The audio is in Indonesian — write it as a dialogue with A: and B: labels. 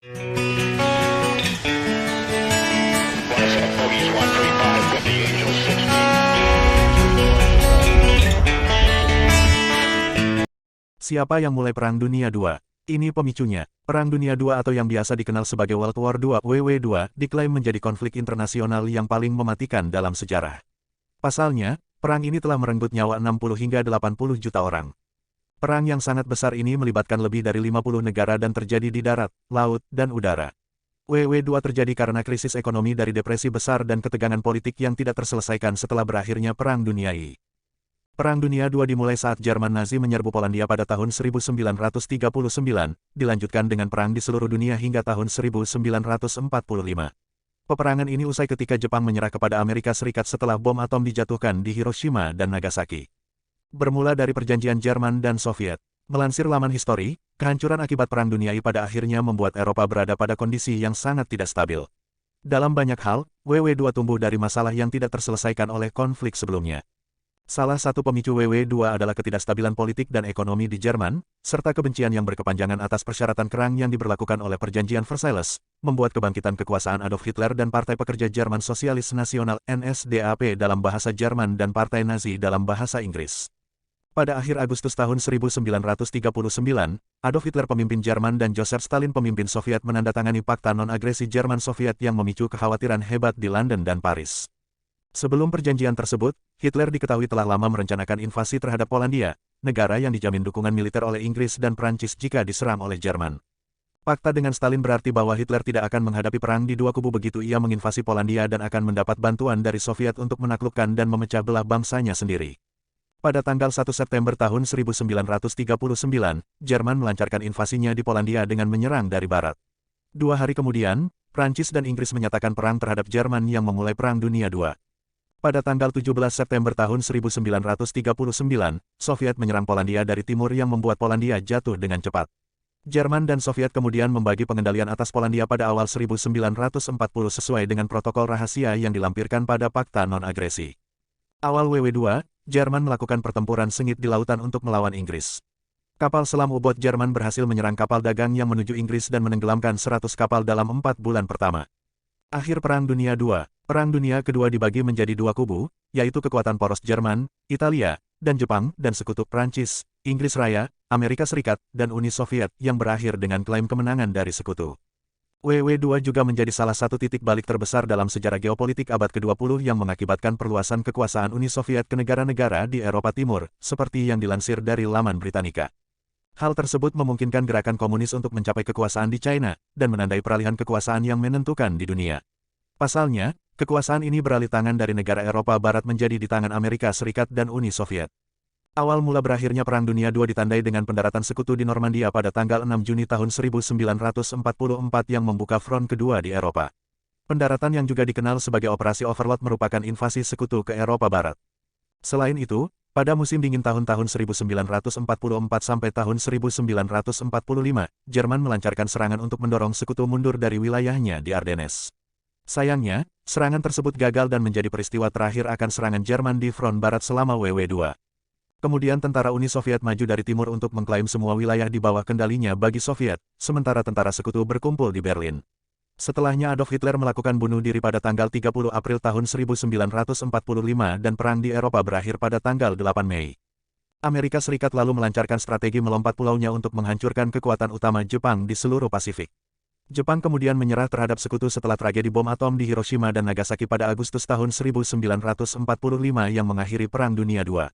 A: Siapa yang mulai Perang Dunia II? Ini pemicunya. Perang Dunia II atau yang biasa dikenal sebagai World War II (WW2) diklaim menjadi konflik internasional yang paling mematikan dalam sejarah. Pasalnya, perang ini telah merenggut nyawa 60 hingga 80 juta orang. Perang yang sangat besar ini melibatkan lebih dari 50 negara dan terjadi di darat, laut, dan udara. WW2 terjadi karena krisis ekonomi dari depresi besar dan ketegangan politik yang tidak terselesaikan setelah berakhirnya Perang Dunia I. Perang Dunia II dimulai saat Jerman Nazi menyerbu Polandia pada tahun 1939, dilanjutkan dengan perang di seluruh dunia hingga tahun 1945. Peperangan ini usai ketika Jepang menyerah kepada Amerika Serikat setelah bom atom dijatuhkan di Hiroshima dan Nagasaki. Bermula dari perjanjian Jerman dan Soviet. Melansir laman histori, kehancuran akibat Perang Dunia I pada akhirnya membuat Eropa berada pada kondisi yang sangat tidak stabil. Dalam banyak hal, WW2 tumbuh dari masalah yang tidak terselesaikan oleh konflik sebelumnya. Salah satu pemicu WW2 adalah ketidakstabilan politik dan ekonomi di Jerman, serta kebencian yang berkepanjangan atas persyaratan kerang yang diberlakukan oleh Perjanjian Versailles, membuat kebangkitan kekuasaan Adolf Hitler dan Partai Pekerja Jerman Sosialis Nasional (NSDAP) dalam bahasa Jerman dan Partai Nazi dalam bahasa Inggris. Pada akhir Agustus tahun 1939, Adolf Hitler pemimpin Jerman dan Joseph Stalin pemimpin Soviet menandatangani Fakta Non-Agresi Jerman-Soviet yang memicu kekhawatiran hebat di London dan Paris. Sebelum perjanjian tersebut, Hitler diketahui telah lama merencanakan invasi terhadap Polandia, negara yang dijamin dukungan militer oleh Inggris dan Prancis jika diserang oleh Jerman. Fakta dengan Stalin berarti bahwa Hitler tidak akan menghadapi perang di dua kubu begitu ia menginvasi Polandia dan akan mendapat bantuan dari Soviet untuk menaklukkan dan memecah belah bangsanya sendiri. Pada tanggal 1 September tahun 1939, Jerman melancarkan invasinya di Polandia dengan menyerang dari barat. 2 hari kemudian, Prancis dan Inggris menyatakan perang terhadap Jerman yang memulai Perang Dunia II. Pada tanggal 17 September tahun 1939, Soviet menyerang Polandia dari timur yang membuat Polandia jatuh dengan cepat. Jerman dan Soviet kemudian membagi pengendalian atas Polandia pada awal 1940 sesuai dengan protokol rahasia yang dilampirkan pada Fakta Non-Agresi. Awal WW2, Jerman melakukan pertempuran sengit di lautan untuk melawan Inggris. Kapal selam U-boat Jerman berhasil menyerang kapal dagang yang menuju Inggris dan menenggelamkan 100 kapal dalam 4 bulan pertama. Akhir Perang Dunia II. Perang Dunia Kedua dibagi menjadi 2 kubu, yaitu kekuatan poros Jerman, Italia, dan Jepang, dan sekutu Prancis, Inggris Raya, Amerika Serikat, dan Uni Soviet yang berakhir dengan klaim kemenangan dari sekutu. WW2 juga menjadi salah satu titik balik terbesar dalam sejarah geopolitik abad ke-20 yang mengakibatkan perluasan kekuasaan Uni Soviet ke negara-negara di Eropa Timur, seperti yang dilansir dari laman Britannica. Hal tersebut memungkinkan gerakan komunis untuk mencapai kekuasaan di China, dan menandai peralihan kekuasaan yang menentukan di dunia. Pasalnya, kekuasaan ini beralih tangan dari negara Eropa Barat menjadi di tangan Amerika Serikat dan Uni Soviet. Awal mula berakhirnya Perang Dunia II ditandai dengan pendaratan sekutu di Normandia pada tanggal 6 Juni tahun 1944 yang membuka front kedua di Eropa. Pendaratan yang juga dikenal sebagai Operasi Overlord merupakan invasi sekutu ke Eropa Barat. Selain itu, pada musim dingin tahun-tahun 1944 sampai tahun 1945, Jerman melancarkan serangan untuk mendorong sekutu mundur dari wilayahnya di Ardennes. Sayangnya, serangan tersebut gagal dan menjadi peristiwa terakhir akan serangan Jerman di front barat selama WW2. Kemudian tentara Uni Soviet maju dari timur untuk mengklaim semua wilayah di bawah kendalinya bagi Soviet, sementara tentara sekutu berkumpul di Berlin. Setelahnya Adolf Hitler melakukan bunuh diri pada tanggal 30 April tahun 1945 dan perang di Eropa berakhir pada tanggal 8 Mei. Amerika Serikat lalu melancarkan strategi melompat pulaunya untuk menghancurkan kekuatan utama Jepang di seluruh Pasifik. Jepang kemudian menyerah terhadap sekutu setelah tragedi bom atom di Hiroshima dan Nagasaki pada Agustus tahun 1945 yang mengakhiri Perang Dunia II.